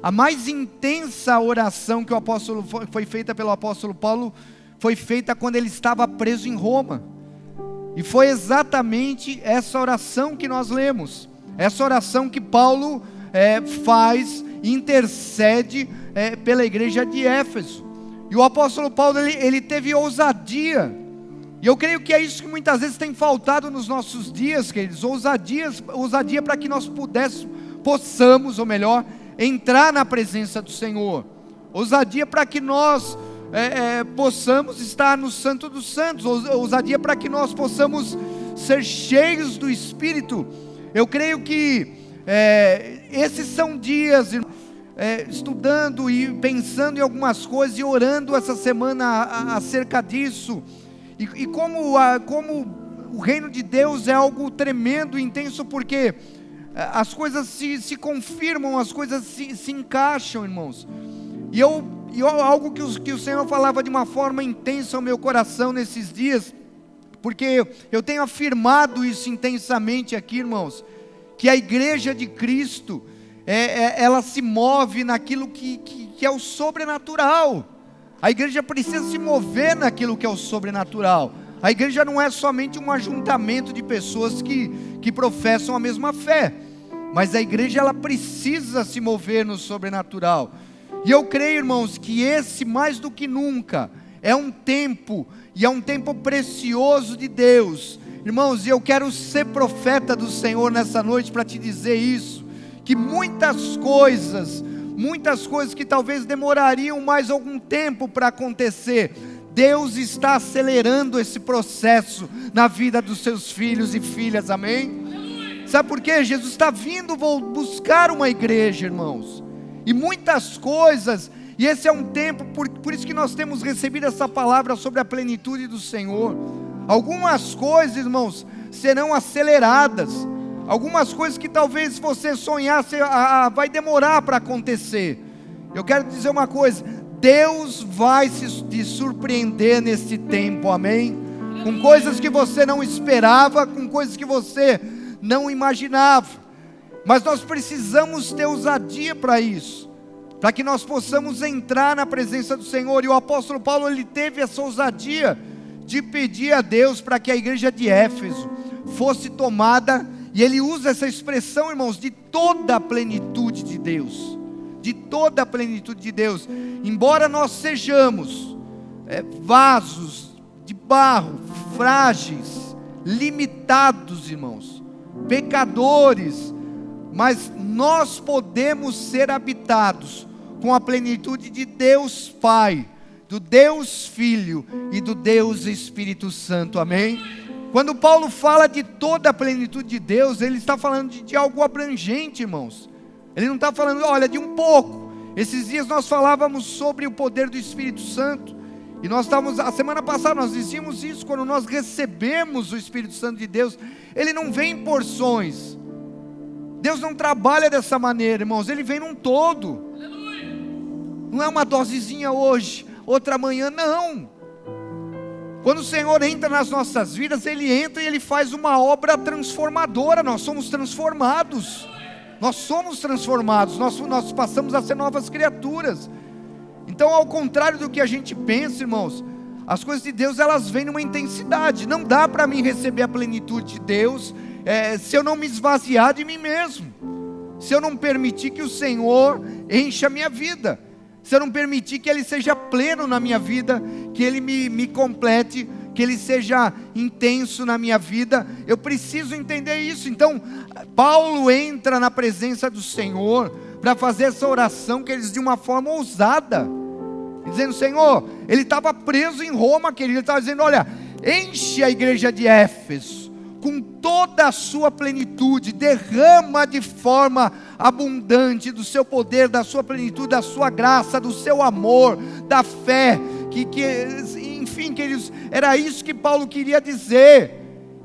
a mais intensa oração que foi feita pelo apóstolo Paulo, foi feita quando ele estava preso em Roma. E foi exatamente essa oração que nós lemos, essa oração que Paulo faz, intercede pela igreja de Éfeso. E o apóstolo Paulo, ele teve ousadia, e eu creio que é isso que muitas vezes tem faltado nos nossos dias, queridos, ousadia para que nós possamos, ou melhor, entrar na presença do Senhor, ousadia para que nós possamos estar no Santo dos Santos, ousadia para que nós possamos ser cheios do Espírito. Eu creio que esses são dias, estudando e pensando em algumas coisas e orando essa semana acerca disso, e como o reino de Deus é algo tremendo, intenso, porque as coisas se confirmam, as coisas se encaixam, irmãos. E algo que o Senhor falava de uma forma intensa ao meu coração nesses dias, porque eu tenho afirmado isso intensamente aqui, irmãos, que a igreja de Cristo, ela se move naquilo que é o sobrenatural. A igreja precisa se mover naquilo que é o sobrenatural. A igreja não é somente um ajuntamento de pessoas que professam a mesma fé, mas a igreja, ela precisa se mover no sobrenatural. E eu creio, irmãos, que esse, mais do que nunca, é um tempo, e é um tempo precioso de Deus. Irmãos, e eu quero ser profeta do Senhor nessa noite para te dizer isso, que muitas coisas que talvez demorariam mais algum tempo para acontecer, Deus está acelerando esse processo na vida dos seus filhos e filhas, amém? Sabe por quê? Jesus está vindo buscar uma igreja, irmãos, e muitas coisas, e esse é um tempo, por isso que nós temos recebido essa palavra sobre a plenitude do Senhor. Algumas coisas, irmãos, serão aceleradas, algumas coisas que talvez você sonhasse, vai demorar para acontecer. Eu quero dizer uma coisa: Deus vai te surpreender nesse tempo, amém? Com coisas que você não esperava, com coisas que você não imaginava, mas nós precisamos ter ousadia para isso, para que nós possamos entrar na presença do Senhor. E o apóstolo Paulo, ele teve essa ousadia de pedir a Deus para que a igreja de Éfeso fosse tomada, e ele usa essa expressão, irmãos, de toda a plenitude de Deus, de toda a plenitude de Deus. Embora nós sejamos vasos de barro, frágeis, limitados, irmãos, pecadores, mas nós podemos ser habitados com a plenitude de Deus Pai, do Deus Filho e do Deus Espírito Santo, amém? Quando Paulo fala de toda a plenitude de Deus, ele está falando de algo abrangente, irmãos. Ele não está falando, olha, de um pouco. Esses dias nós falávamos sobre o poder do Espírito Santo, e a semana passada nós dizíamos isso, quando nós recebemos o Espírito Santo de Deus, ele não vem em porções. Deus não trabalha dessa maneira, irmãos, ele vem num todo. Não é uma dosezinha hoje, outra amanhã, não. Quando o Senhor entra nas nossas vidas, ele entra e ele faz uma obra transformadora. Nós somos transformados, nós passamos a ser novas criaturas. Então, ao contrário do que a gente pensa, irmãos, as coisas de Deus, elas vêm numa intensidade. Não dá para mim receber a plenitude de Deus se eu não me esvaziar de mim mesmo, se eu não permitir que o Senhor encha a minha vida, se eu não permitir que Ele seja pleno na minha vida, que Ele me complete, que Ele seja intenso na minha vida. Eu preciso entender isso. Então, Paulo entra na presença do Senhor para fazer essa oração, que eles de uma forma ousada, dizendo: Senhor, ele estava preso em Roma, querido, ele estava dizendo: olha, enche a igreja de Éfeso com toda a sua plenitude, derrama de forma abundante do seu poder, da sua plenitude, da sua graça, do seu amor, da fé, enfim, queridos, era isso que Paulo queria dizer,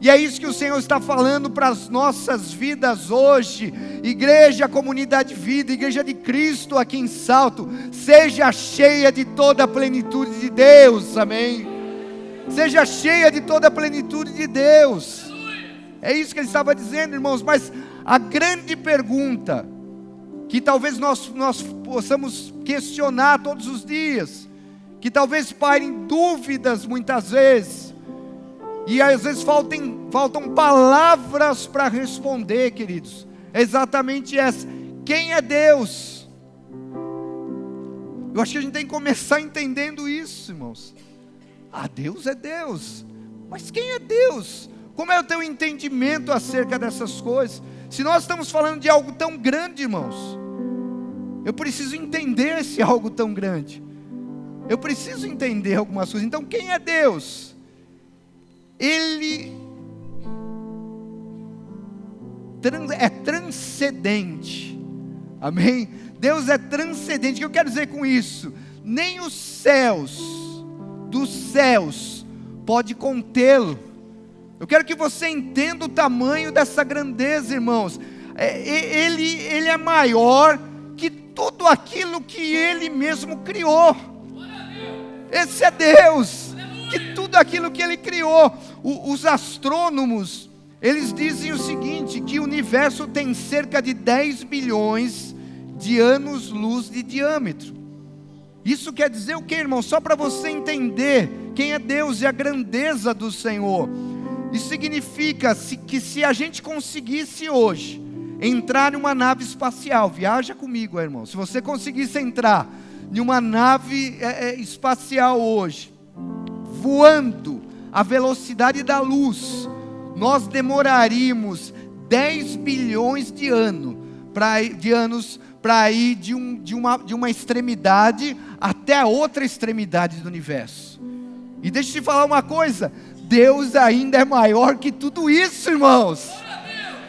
e é isso que o Senhor está falando para as nossas vidas hoje. Igreja, comunidade de vida, igreja de Cristo aqui em Salto, seja cheia de toda a plenitude de Deus, amém? Seja cheia de toda a plenitude de Deus. É isso que ele estava dizendo, irmãos. Mas a grande pergunta que talvez nós possamos questionar todos os dias, que talvez pairem dúvidas muitas vezes, e às vezes faltam palavras para responder, queridos. É exatamente essa: quem é Deus? Eu acho que a gente tem que começar entendendo isso, irmãos. Deus é Deus, mas quem é Deus? Como é o teu entendimento acerca dessas coisas? Se nós estamos falando de algo tão grande, irmãos, eu preciso entender esse algo tão grande. Eu preciso entender algumas coisas. Então, quem é Deus? Ele é transcendente. Amém? Deus é transcendente. O que eu quero dizer com isso? Nem os céus dos céus pode contê-lo. Eu quero que você entenda o tamanho dessa grandeza, irmãos. Ele é maior que tudo aquilo que Ele mesmo criou. Esse é Deus, que tudo aquilo que Ele criou. Os astrônomos, eles dizem o seguinte, que o universo tem cerca de 10 bilhões de anos-luz de diâmetro. Isso quer dizer o que, irmão? Só para você entender quem é Deus e a grandeza do Senhor. Isso significa que se a gente conseguisse hoje entrar em uma nave espacial, viaja comigo, irmão. Se você conseguisse entrar em uma nave espacial hoje, voando a velocidade da luz, nós demoraríamos 10 bilhões de anos para ir de uma extremidade até a outra extremidade do universo. E deixa eu te falar uma coisa: Deus ainda é maior que tudo isso, irmãos.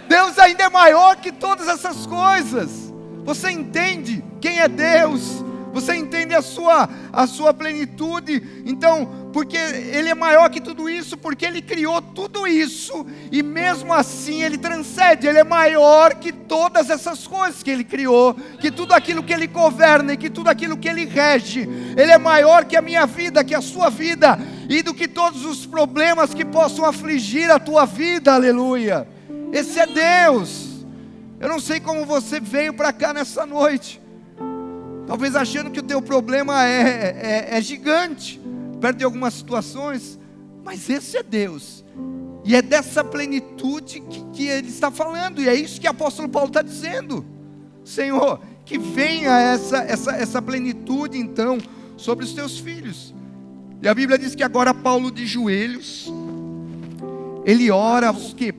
Deus ainda é maior que todas essas coisas. Você entende quem é Deus? Você entende a sua plenitude? Então, porque Ele é maior que tudo isso, porque Ele criou tudo isso, e mesmo assim Ele transcende. Ele é maior que todas essas coisas que Ele criou, que tudo aquilo que Ele governa, e que tudo aquilo que Ele rege. Ele é maior que a minha vida, que a sua vida, e do que todos os problemas que possam afligir a tua vida, aleluia. Esse é Deus. Eu não sei como você veio para cá nessa noite, talvez achando que o teu problema é gigante, perto de algumas situações, mas esse é Deus, e é dessa plenitude que Ele está falando, e é isso que o apóstolo Paulo está dizendo: Senhor, que venha essa plenitude então sobre os teus filhos. E a Bíblia diz que agora Paulo de joelhos, ele ora o quê?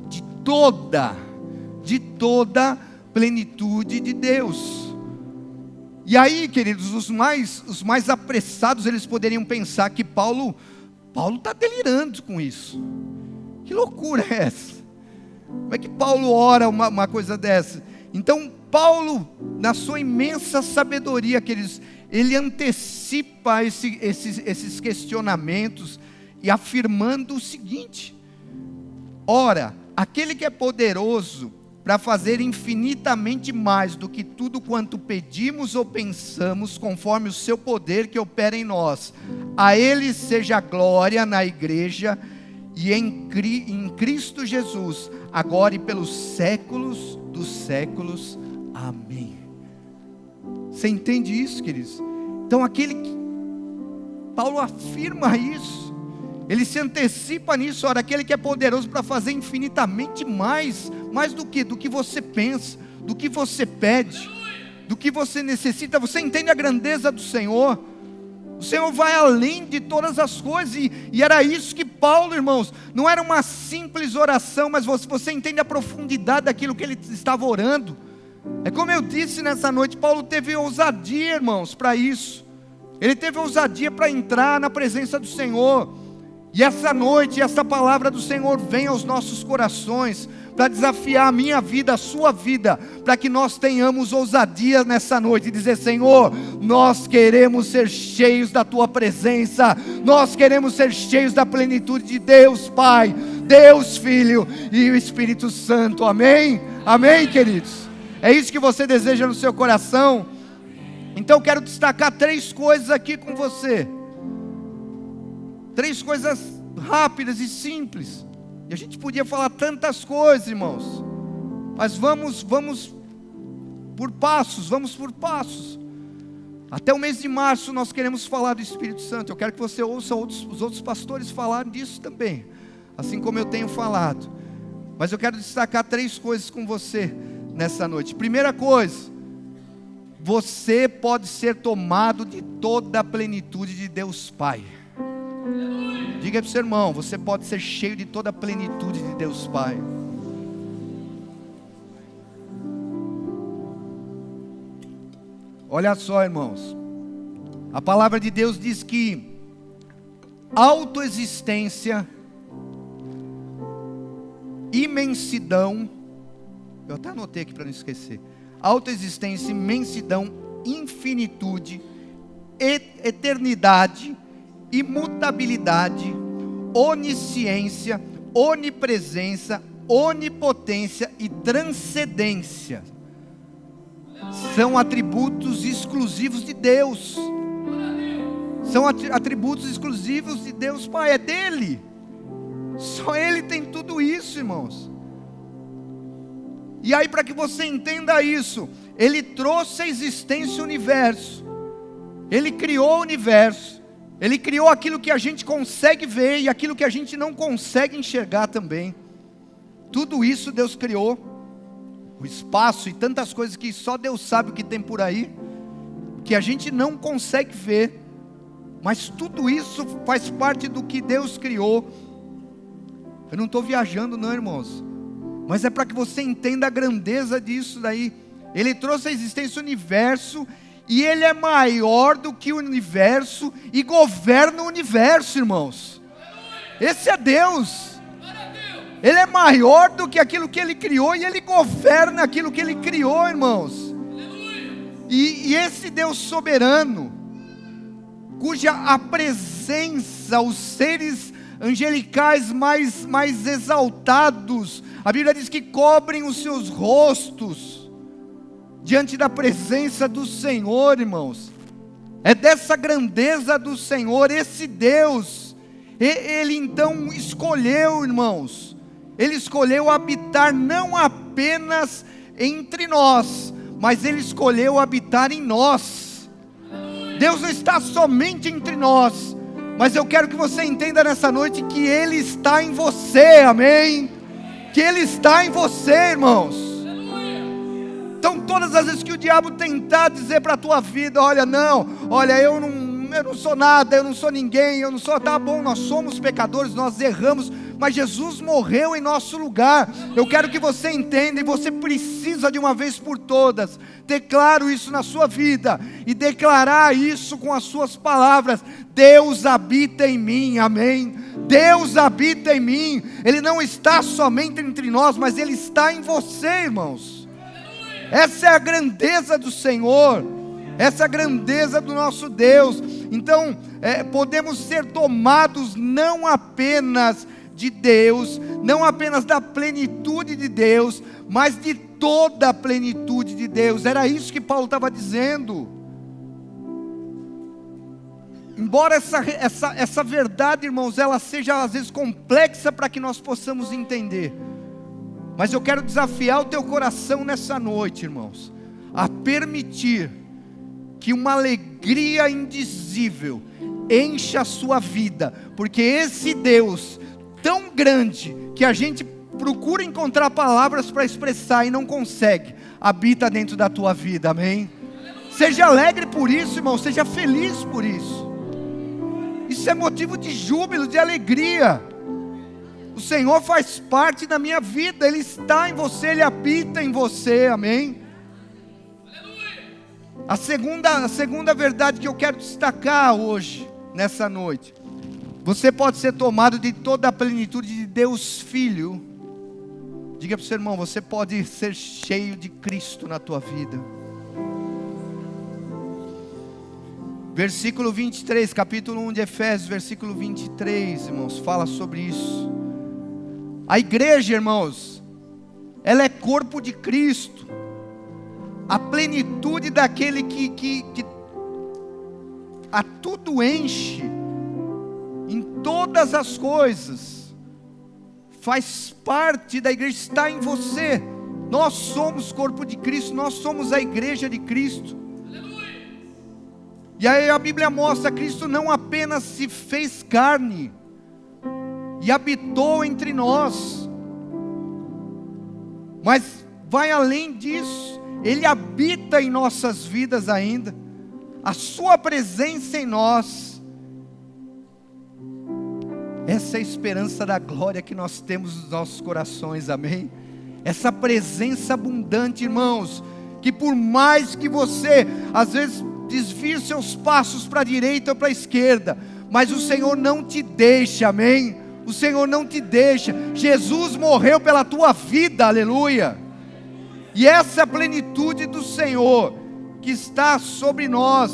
De toda plenitude de Deus. E aí, queridos, os mais apressados, eles poderiam pensar que Paulo está delirando com isso. Que loucura é essa? Como é que Paulo ora uma coisa dessa? Então, Paulo, na sua imensa sabedoria, queridos, ele antecipa esses questionamentos, e afirmando o seguinte: ora, aquele que é poderoso para fazer infinitamente mais do que tudo quanto pedimos ou pensamos, conforme o seu poder que opera em nós, a Ele seja a glória na igreja e em Cristo Jesus, agora e pelos séculos dos séculos. Amém. Você entende isso, queridos? Então Paulo afirma isso, ele se antecipa nisso. Ora, aquele que é poderoso para fazer infinitamente mais do que você pensa, do que você pede, do que você necessita. Você entende a grandeza do Senhor? O Senhor vai além de todas as coisas, e era isso que Paulo, irmãos, não era uma simples oração, mas você entende a profundidade daquilo que ele estava orando. É como eu disse nessa noite, Paulo teve ousadia, irmãos, para isso. Ele teve ousadia para entrar na presença do Senhor. E essa noite, essa palavra do Senhor vem aos nossos corações, para desafiar a minha vida, a sua vida, para que nós tenhamos ousadia nessa noite, e dizer: Senhor, nós queremos ser cheios da Tua presença, nós queremos ser cheios da plenitude de Deus Pai, Deus Filho e o Espírito Santo. Amém? Amém, queridos? É isso que você deseja no seu coração? Então eu quero destacar 3 coisas aqui com você, 3 coisas rápidas e simples. E a gente podia falar tantas coisas, irmãos, mas vamos por passos, vamos por passos. Até o mês de março nós queremos falar do Espírito Santo. Eu quero que você ouça os outros pastores falarem disso também, assim como eu tenho falado. Mas eu quero destacar 3 coisas com você nessa noite. Primeira coisa, você pode ser tomado de toda a plenitude de Deus Pai. Diga para o seu irmão, você pode ser cheio de toda a plenitude de Deus Pai. Olha só, irmãos, a palavra de Deus diz que autoexistência, imensidão, eu até anotei aqui para não esquecer, autoexistência, imensidão, infinitude, eternidade, imutabilidade, onisciência, onipresença, onipotência e transcendência são atributos exclusivos de Deus. São atributos exclusivos de Deus Pai, é dele. Só Ele tem tudo isso, irmãos. E aí, para que você entenda isso, Ele trouxe à existência o universo. Ele criou o universo. Ele criou aquilo que a gente consegue ver e aquilo que a gente não consegue enxergar também. Tudo isso Deus criou. O espaço e tantas coisas que só Deus sabe o que tem por aí, que a gente não consegue ver. Mas tudo isso faz parte do que Deus criou. Eu não estou viajando não, irmãos, mas é para que você entenda a grandeza disso daí. Ele trouxe à existência o universo, e Ele é maior do que o universo, e governa o universo, irmãos. Esse é Deus. Ele é maior do que aquilo que Ele criou, e Ele governa aquilo que Ele criou, irmãos. E esse Deus soberano, cuja a presença, os seres angelicais mais exaltados, a Bíblia diz que cobrem os seus rostos diante da presença do Senhor, irmãos. É dessa grandeza do Senhor, esse Deus, Ele então escolheu, irmãos, Ele escolheu habitar não apenas entre nós, mas Ele escolheu habitar em nós. Deus não está somente entre nós, mas eu quero que você entenda nessa noite que Ele está em você, amém? Que Ele está em você, irmãos. Então todas as vezes que o diabo tentar dizer para a tua vida, olha eu não sou nada, eu não sou ninguém, eu não sou, tá bom, nós somos pecadores, nós erramos, mas Jesus morreu em nosso lugar. Eu quero que você entenda, e você precisa de uma vez por todas ter claro isso na sua vida, e declarar isso com as suas palavras: Deus habita em mim, amém? Deus habita em mim. Ele não está somente entre nós, mas Ele está em você, irmãos. Essa é a grandeza do Senhor, essa é a grandeza do nosso Deus. Então podemos ser tomados não apenas de Deus, não apenas da plenitude de Deus, mas de toda a plenitude de Deus. Era isso que Paulo estava dizendo. Embora essa verdade, irmãos, ela seja às vezes complexa para que nós possamos entender, mas eu quero desafiar o teu coração nessa noite, irmãos, a permitir que uma alegria indizível encha a sua vida, porque esse Deus tão grande, que a gente procura encontrar palavras para expressar e não consegue, habita dentro da tua vida, amém? Seja alegre por isso, irmão, seja feliz por isso. Isso é motivo de júbilo, de alegria. O Senhor faz parte da minha vida, Ele está em você, Ele habita em você, amém? A segunda verdade que eu quero destacar hoje, nessa noite: você pode ser tomado de toda a plenitude de Deus Filho. Diga para o seu irmão, você pode ser cheio de Cristo na tua vida. Versículo 23, capítulo 1 de Efésios, versículo 23, irmãos, fala sobre isso. A igreja, irmãos, ela é corpo de Cristo, a plenitude daquele que a tudo enche, em todas as coisas, faz parte da igreja, está em você. Nós somos corpo de Cristo, nós somos a igreja de Cristo. E aí a Bíblia mostra, Cristo não apenas se fez carne e habitou entre nós, mas vai além disso, Ele habita em nossas vidas ainda, a sua presença em nós. Essa é a esperança da glória que nós temos nos nossos corações, amém? Essa presença abundante, irmãos, que por mais que você, às vezes, desvie seus passos para a direita ou para a esquerda, mas o Senhor não te deixa, amém? O Senhor não te deixa. Jesus morreu pela tua vida, aleluia. E essa é a plenitude do Senhor que está sobre nós.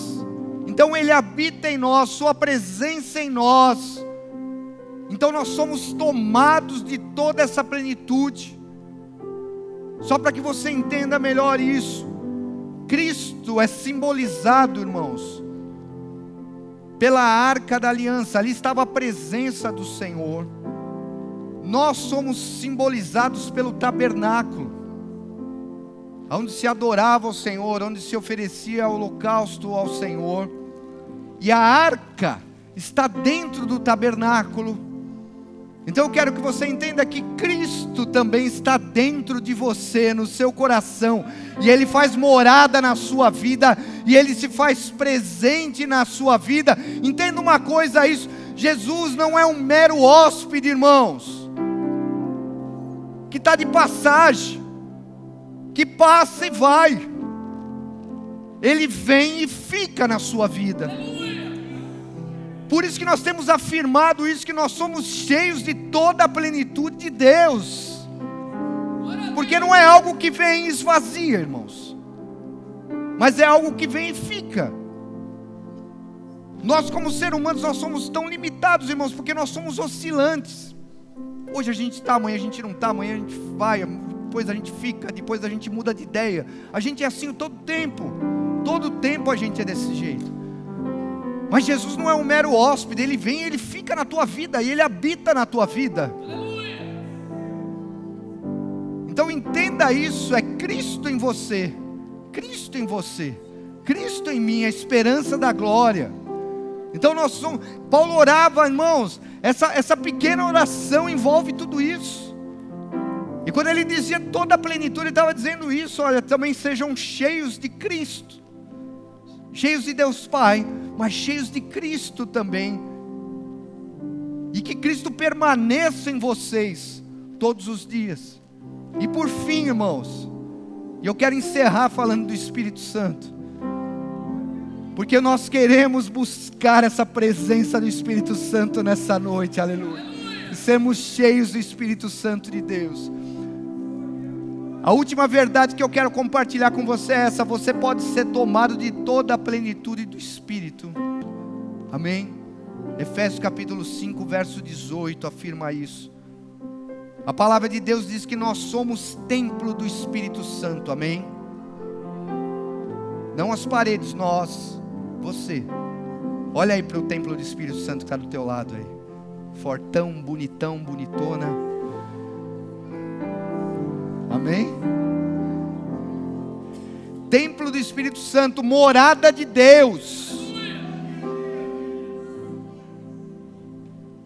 Então Ele habita em nós, sua presença em nós. Então nós somos tomados de toda essa plenitude. Só para que você entenda melhor isso, Cristo é simbolizado, irmãos, pela arca da aliança. Ali estava a presença do Senhor. Nós somos simbolizados pelo tabernáculo, onde se adorava ao Senhor, onde se oferecia holocausto ao Senhor. E a arca está dentro do tabernáculo. Então eu quero que você entenda que Cristo também está dentro de você, no seu coração, e Ele faz morada na sua vida, e Ele se faz presente na sua vida. Entenda uma coisa, isso, Jesus não é um mero hóspede, irmãos, que está de passagem, que passa e vai. Ele vem e fica na sua vida. Por isso que nós temos afirmado isso, que nós somos cheios de toda a plenitude de Deus. Porque não é algo que vem e esvazia, irmãos, mas é algo que vem e fica. Nós como seres humanos, nós somos tão limitados, irmãos, porque nós somos oscilantes. Hoje a gente está, amanhã a gente não está, amanhã a gente vai, depois a gente fica, depois a gente muda de ideia. A gente é assim todo tempo a gente é desse jeito. Mas Jesus não é um mero hóspede, Ele vem, Ele fica na tua vida, e Ele habita na tua vida. Então entenda isso, é Cristo em você, Cristo em você, Cristo em mim, a esperança da glória. Então nós somos, Paulo orava, irmãos, essa pequena oração envolve tudo isso. E quando ele dizia toda a plenitude, ele estava dizendo isso, olha, também sejam cheios de Cristo, cheios de Deus Pai, mas cheios de Cristo também, e que Cristo permaneça em vocês todos os dias. E por fim, irmãos, e eu quero encerrar falando do Espírito Santo, porque nós queremos buscar essa presença do Espírito Santo nessa noite, aleluia, e sermos cheios do Espírito Santo de Deus. A última verdade que eu quero compartilhar com você é essa: você pode ser tomado de toda a plenitude do Espírito, amém? Efésios capítulo 5, verso 18, afirma isso. A palavra de Deus diz que nós somos templo do Espírito Santo, amém? Não as paredes, nós, você. Olha aí para o templo do Espírito Santo que está do teu lado aí, fortão, bonitão, bonitona, amém? Templo do Espírito Santo, morada de Deus.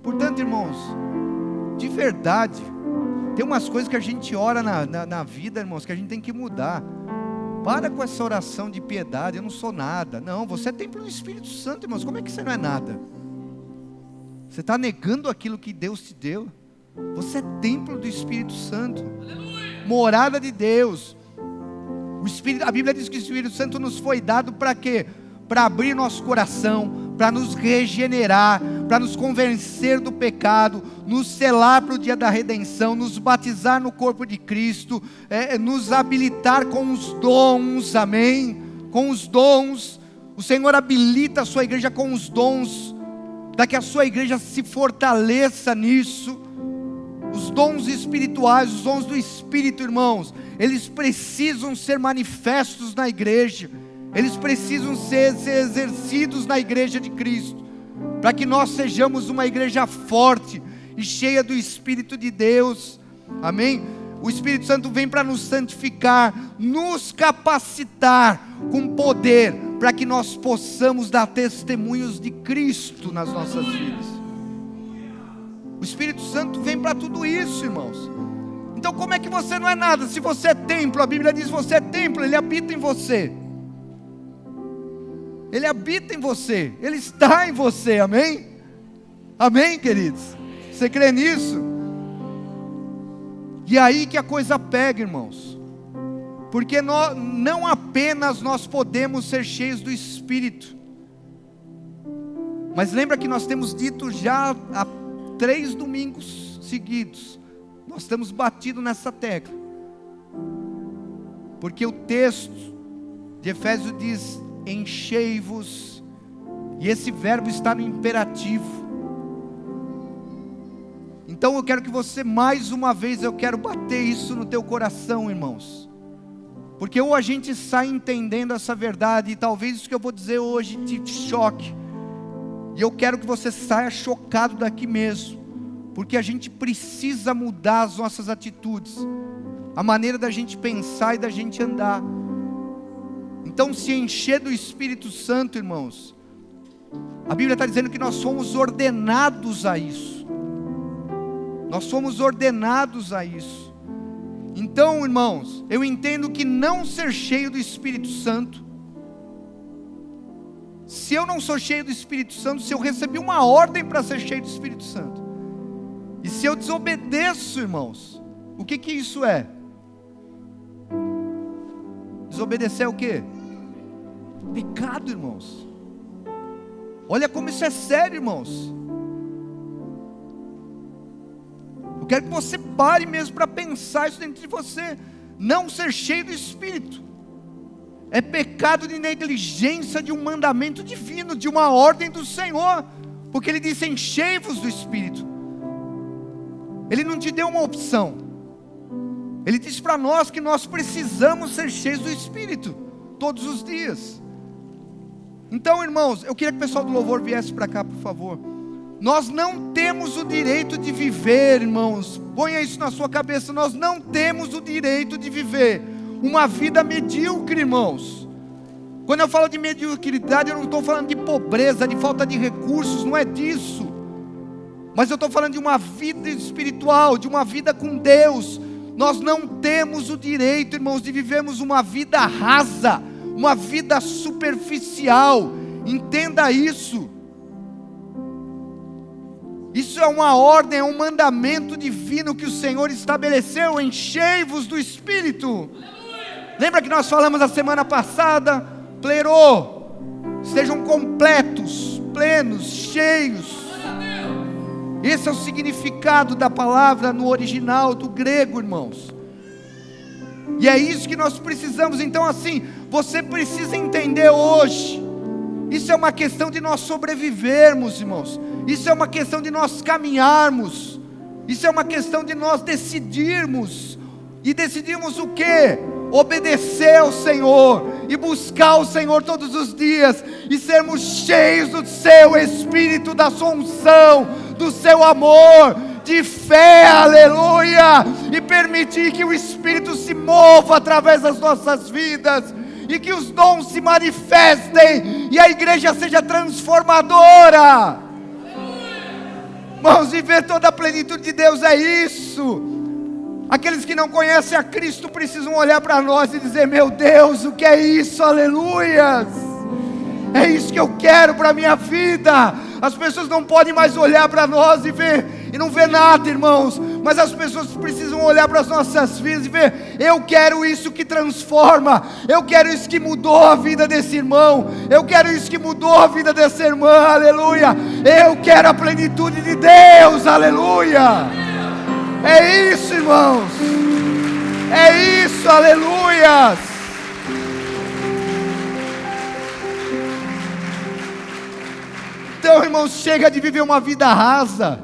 Portanto, irmãos, de verdade, tem umas coisas que a gente ora na vida, irmãos, que a gente tem que mudar. Para com essa oração de piedade, eu não sou nada. Não, você é templo do Espírito Santo, irmãos. Como é que você não é nada? Você está negando aquilo que Deus te deu. Você é templo do Espírito Santo, morada de Deus. O Espírito, a Bíblia diz que o Espírito Santo nos foi dado para quê? Para abrir nosso coração, para nos regenerar, para nos convencer do pecado, nos selar para o dia da redenção, nos batizar no corpo de Cristo, nos habilitar com os dons, amém? Com os dons. O Senhor habilita a sua igreja com os dons, para que a sua igreja se fortaleça nisso. Os dons espirituais, os dons do Espírito, irmãos, eles precisam ser manifestos na igreja, eles precisam ser exercidos na igreja de Cristo, para que nós sejamos uma igreja forte e cheia do Espírito de Deus, amém? O Espírito Santo vem para nos santificar, nos capacitar com poder, para que nós possamos dar testemunhos de Cristo nas nossas vidas. O Espírito Santo vem para tudo isso, irmãos. Então como é que você não é nada? Se você é templo, a Bíblia diz que você é templo, Ele habita em você. Ele habita em você, Ele está em você, amém? Amém, queridos? Você crê nisso? E aí que a coisa pega, irmãos. Porque não apenas nós podemos ser cheios do Espírito, mas lembra que nós temos dito já há 3 domingos seguidos, nós temos batido nessa tecla, porque o texto de Efésios diz: enchei-vos, e esse verbo está no imperativo. Então eu quero que você, mais uma vez, eu quero bater isso no teu coração, irmãos, porque ou a gente sai entendendo essa verdade, e talvez isso que eu vou dizer hoje te choque, e eu quero que você saia chocado daqui mesmo, porque a gente precisa mudar as nossas atitudes, a maneira da gente pensar e da gente andar. Então se encher do Espírito Santo, irmãos, a Bíblia está dizendo que nós somos ordenados a isso. Nós somos ordenados a isso. Então, irmãos, eu entendo que não ser cheio do Espírito Santo, se eu não sou cheio do Espírito Santo, se eu recebi uma ordem para ser cheio do Espírito Santo, e se eu desobedeço, irmãos, o que isso é? Desobedecer é o quê? Pecado, irmãos. Olha como isso é sério, irmãos. Eu quero que você pare mesmo para pensar isso dentro de você. Não ser cheio do Espírito é pecado de negligência de um mandamento divino, de uma ordem do Senhor, porque Ele disse: enchei-vos do Espírito. Ele não te deu uma opção, Ele disse para nós que nós precisamos ser cheios do Espírito todos os dias. Então, irmãos, eu queria que o pessoal do louvor viesse para cá, por favor. Nós não temos o direito de viver, irmãos, ponha isso na sua cabeça, nós não temos o direito de viver uma vida medíocre, irmãos. Quando eu falo de mediocridade, eu não estou falando de pobreza, de falta de recursos, não é disso, mas eu estou falando de uma vida espiritual, de uma vida com Deus. Nós não temos o direito, irmãos, de vivermos uma vida rasa, uma vida superficial. Entenda isso. Isso é uma ordem, é um mandamento divino que o Senhor estabeleceu: enchei-vos do Espírito. Lembra que nós falamos a semana passada? Plerô, sejam completos, plenos, cheios. Esse é o significado da palavra no original do grego, irmãos. E é isso que nós precisamos. Então, assim, você precisa entender hoje, isso é uma questão de nós sobrevivermos, irmãos. Isso é uma questão de nós caminharmos. Isso é uma questão de nós decidirmos. E decidirmos o quê? Obedecer ao Senhor e buscar o Senhor todos os dias, e sermos cheios do seu Espírito, da sua unção, do seu amor, de fé, aleluia, e permitir que o Espírito se mova através das nossas vidas, e que os dons se manifestem, e a igreja seja transformadora. Irmãos, viver toda a plenitude de Deus é isso. Aqueles que não conhecem a Cristo precisam olhar para nós e dizer: meu Deus, o que é isso? Aleluias! É isso que eu quero para a minha vida. As pessoas não podem mais olhar para nós e não ver nada, irmãos, mas as pessoas precisam olhar para as nossas vidas e ver: eu quero isso que transforma, eu quero isso que mudou a vida desse irmão, eu quero isso que mudou a vida dessa irmã, aleluia. Eu quero a plenitude de Deus, aleluia. É isso, irmãos, é isso, aleluias. Então, irmãos, chega de viver uma vida rasa.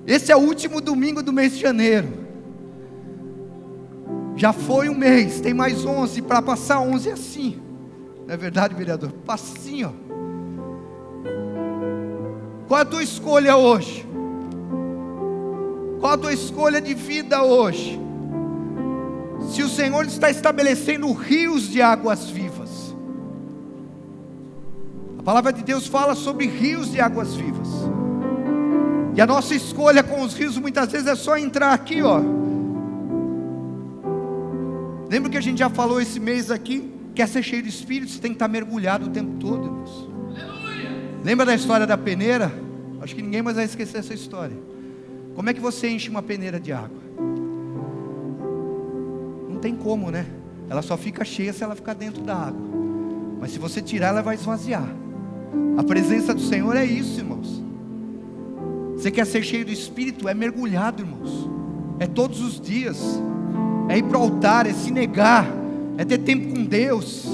Esse é o último domingo do mês de janeiro. Já foi um mês, tem mais 11, para passar 11 assim. Não é verdade, vereador? Passa assim, ó. Qual é a tua escolha hoje? Qual a tua escolha de vida hoje? Se o Senhor está estabelecendo rios de águas vivas. A palavra de Deus fala sobre rios de águas vivas. E a nossa escolha com os rios muitas vezes é só entrar aqui, ó. Lembra que a gente já falou esse mês aqui? Quer ser cheio do Espírito, você tem que estar mergulhado o tempo todo, irmãos. Lembra da história da peneira? Acho que ninguém mais vai esquecer essa história. Como é que você enche uma peneira de água? Não tem como, né? Ela só fica cheia se ela ficar dentro da água. Mas se você tirar, ela vai esvaziar. A presença do Senhor é isso, irmãos. Você quer ser cheio do Espírito? É mergulhado, irmãos. É todos os dias. É ir para o altar, é se negar, é ter tempo com Deus,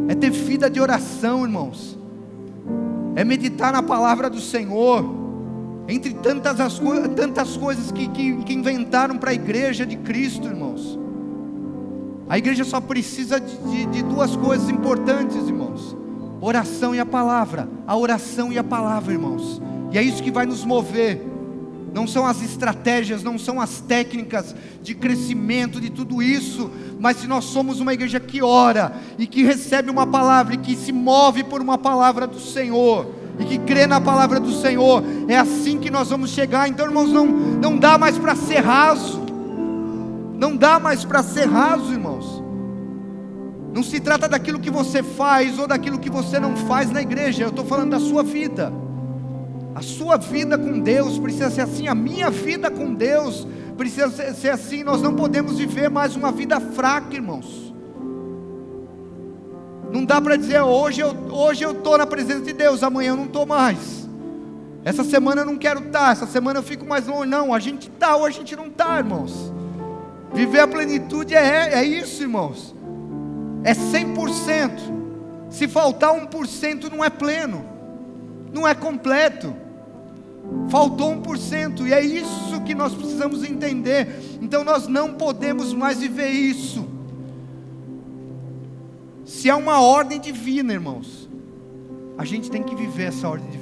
é ter vida de oração, irmãos. É meditar na palavra do Senhor. Entre tantas coisas que inventaram para a igreja de Cristo, irmãos. A igreja só precisa de duas coisas importantes, irmãos: oração e a palavra. A oração e a palavra, irmãos. E é isso que vai nos mover. Não são as estratégias, não são as técnicas de crescimento, de tudo isso. Mas se nós somos uma igreja que ora, e que recebe uma palavra, e que se move por uma palavra do Senhor, e que crê na palavra do Senhor, é assim que nós vamos chegar. Então, irmãos, não dá mais para ser raso. Não dá mais para ser raso, irmãos. Não se trata daquilo que você faz, ou daquilo que você não faz na igreja. Eu estou falando da sua vida. A sua vida com Deus precisa ser assim. A minha vida com Deus precisa ser assim. Nós não podemos viver mais uma vida fraca, irmãos. Não dá para dizer, hoje eu estou na presença de Deus, amanhã eu não estou mais. Essa semana eu não quero estar, essa semana eu fico mais longe. Não, a gente está ou a gente não está, irmãos. Viver a plenitude é isso, irmãos. É 100%. Se faltar 1% não é pleno, não é completo. Faltou 1%, e é isso que nós precisamos entender. Então nós não podemos mais viver isso. Se há uma ordem divina, irmãos, a gente tem que viver essa ordem divina.